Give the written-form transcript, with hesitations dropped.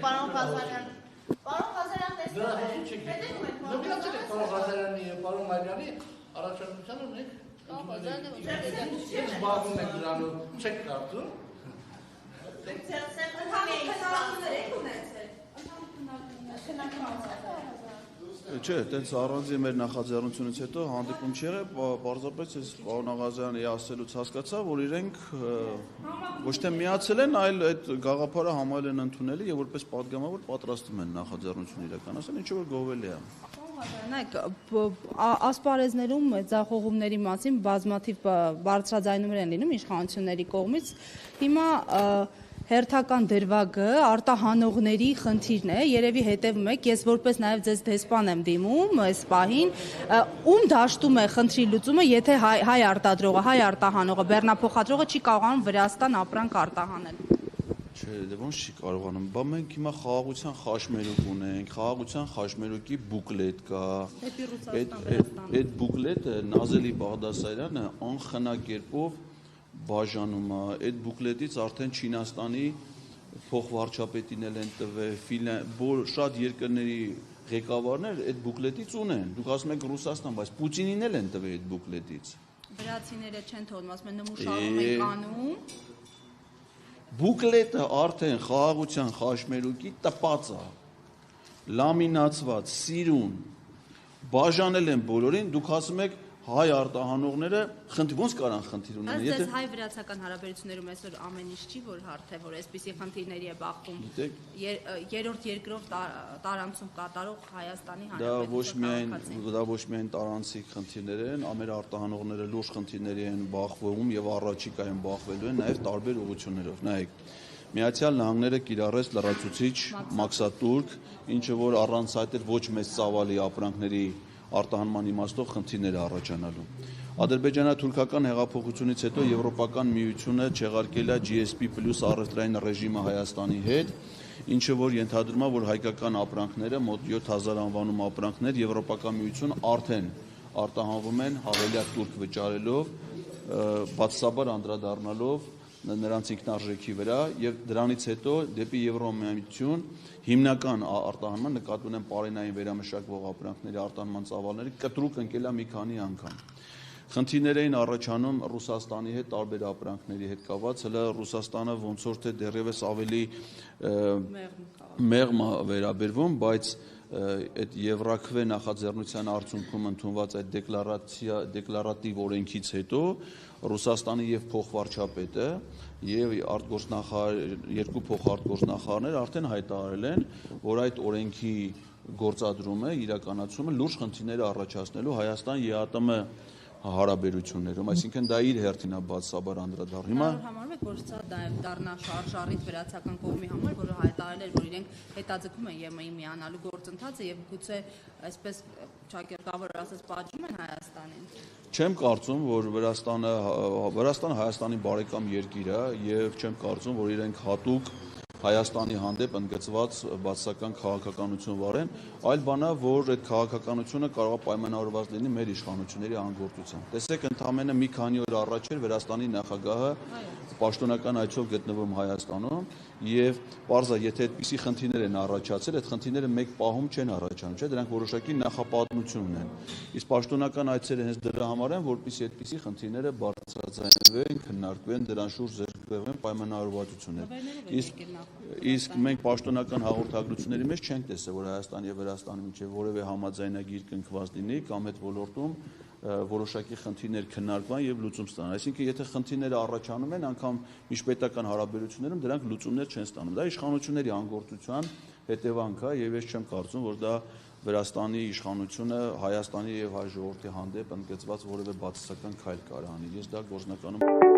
պարոն Ղազարյան, տեսնում եք, նկատել եք պարոն Ղազարյանի և պարոն Մարյանի առաջարկությանը մենք զբաղվում ենք դրանով, չեք կարծում։ Չէ, տենց առանձին մեր նախաձեռնությունից հետո հանդիպում չի եղել, պարզապես ես պարոն Աղազյանի ասելուց հասկացա, որ իրենք ոչ թե միացել են, այլ այդ գաղափարը համարել են ընդունելի եւ որպես պատգամավոր պատրաստում են նախաձեռնություն իրականացնել, ինչը որ գովելի է։ Նայեք, ասպարեզներում ձախողումների մասին բազմաթիվ բարձրաձայնումներ են լինում իշխանությունների կողմից։ Հիմա հերթական դրվագը արտահանողների խնդիրն է, երևի հետևում եք, ես որպես նաև ձեզ դեսպան եմ դիմում այս պահին, ում դաշտում է խնդրի լուծումը, եթե հայ արտադրողը, հայ արտահանողը, բեռնափոխադրողը չի կարողանում Վրաստան ապրանք արտահանել։ Չէ, դե ոնց չի կարողանում, բա մենք հիմա խաղաղության խաշմերուկ ունենք, խաղաղության խաշմերուկի բուկլետ կա, այդ բուկլետը Նազելի Բաղդասարյանը անխնակերպով բաժանում է, այդ բուկլետից արդեն Չինաստանի փոխվարչապետին էլ են տվել, շատ երկրների ղեկավարներ այդ բուկլետից ունեն, դուք ասում եք Ռուսաստան, բայց Պուտինին էլ են տվել այդ բուկլետից։ Վրացիները չեն թողնում, ասում են նմուշարում ենք անում։ Բուկլետը արդեն խաղաղության խաշմերուկի տպած է, լամինացված, սիրուն, բաժանել են բոլորին, դուք ասում եք հայ արտահանողները ոնց կարան խնդիր ունենան։ Բայց ձեզ հայ-վրացական հարաբերություններում այսօր ամեն ինչ չի, որ հարթ է, որ այսպիսի խնդիրների է բախվում երրորդ երկրով տարանցում կատարող Հայաստանի Հանրապետության։ Դա ոչ միայն տարանցիկ խնդիրներ են, ամեր արտահանողները լուրջ խնդիրների են բախվում եւ առաջիկայում բախվելու են նաեւ տարբեր ուղղություններով։ Նայեք, Միացյալ Նահանգները կիրառեց լրացուցիչ մաքսատուրք, ինչը որ առանց այդ ոչ մեծ ծավալի ապրանքների արտահանման իմաստով խնդիրներ առաջանալու։ Ադրբեջանա-թուրքական հեղափոխությունից հետո Եվրոպական միությունը չեղարկել է GSP+ առևտրային ռեժիմը Հայաստանի հետ, ինչը որ ենթադրում է, որ հայկական ապրանքները, մոտ 7000 անվանում ապրանքներ Եվրոպական միություն արդեն արտահանվում են հավելյալ տուրք վճարելով, բացասաբար անդրադառնալով նրանց ինքնարժեքի վրա եւ դրանից հետո դեպի Եվրոմիություն հիմնական արտահանման նկատի ունեն պարենային վերամշակվող ապրանքների արտահանման ծավալները կտրուկ ընկել է մի քանի անգամ։ Խնդիրներ էին առաջանում Ռուսաստանի հետ տարբեր ապրանքների հետ կապված, հələ Ռուսաստանը ոնց որ թե դեռևս ավելի մեղմ վերաբերվում, բայց այդ Եվրաքվե նախաձեռնության արդյունքում ընդունված այդ դեկլարատիվ օրենքից հետո Ռուսաստանի եւ փոխվարչապետը եւ երկու փոխարտգործնախարարներ արդեն հայտարարել են, որ այդ օրենքի գործադրումը, իրականացումը լուրջ խնդիրներ առաջացնելու Հայաստան-ԵԱՏՄ հարաբերություններում, այսինքն դա իր հերթին է բացասաբար անդրադառնում։ Հիմա համարում եք, որ սա դառնա շարժառիթ վրացական կողմի համար, որը հայտարարել էր, որ իրենք հետաձգում են ԵՄ-ի միանալու գործընթացը եւ գուցե այսպես ճակերտավոր ասած պատժում են Հայաստանին։ Չեմ կարծում, որ Վրաստանը Հայաստանի բարեկամ երկիր է եւ չեմ կարծում, որ իրենք հատուկ Հայաստանի հանդեպ ընդգծված բացասական քաղաքականություն վարեն, այլ բան է, որ այդ քաղաքականությունը կարող է պայմանավորված լինի մեր իշխանությունների անգործությամբ։ Տեսեք, ընդամենը մի քանի օր առաջ էր Վրաստանի նախագահը պաշտոնական այցով գտնվում Հայաստանում եւ պարզա, եթե այդպիսի խնդիրներ են առաջացել, այդ խնդիրները մեկ պահում չեն առաջանում, չէ՞, դրանք որոշակի նախապատմություն ունեն։ Իսկ պաշտոնական այցերը հենց դրա համար են, որպեսզի այդպիսի խնդիրները բարձրաձայնվեն, քննարկվեն, դրան շուրջ ձեռքբերվեն պայմանավորվածություններ։ Իսկ մենք պաշտոնական հաղորդագրությունների մեջ չենք տեսել, որ Հայաստանի եւ Վրաստանի միջեւ որևէ համաձայնագիր կնքված լինի կամ այդ ոլորտում որոշակի խնդիրներ քննարկվան եւ լուծում ստանան։ Այսինքն, եթե խնդիրները առաջանում են, անգամ միջպետական հարաբերություններում դրանք լուծումներ չեն ստանում։ Դա իշխանությունների անգործության հետևանք է եւ ես չեմ կարծում, որ դա Վրաստանի իշխանությունը Հայաստանի եւ հայ ժողովրդի հանդեպ ընդգծված որևէ բացասական քայլ կարող անի։ Ես դա գործնականում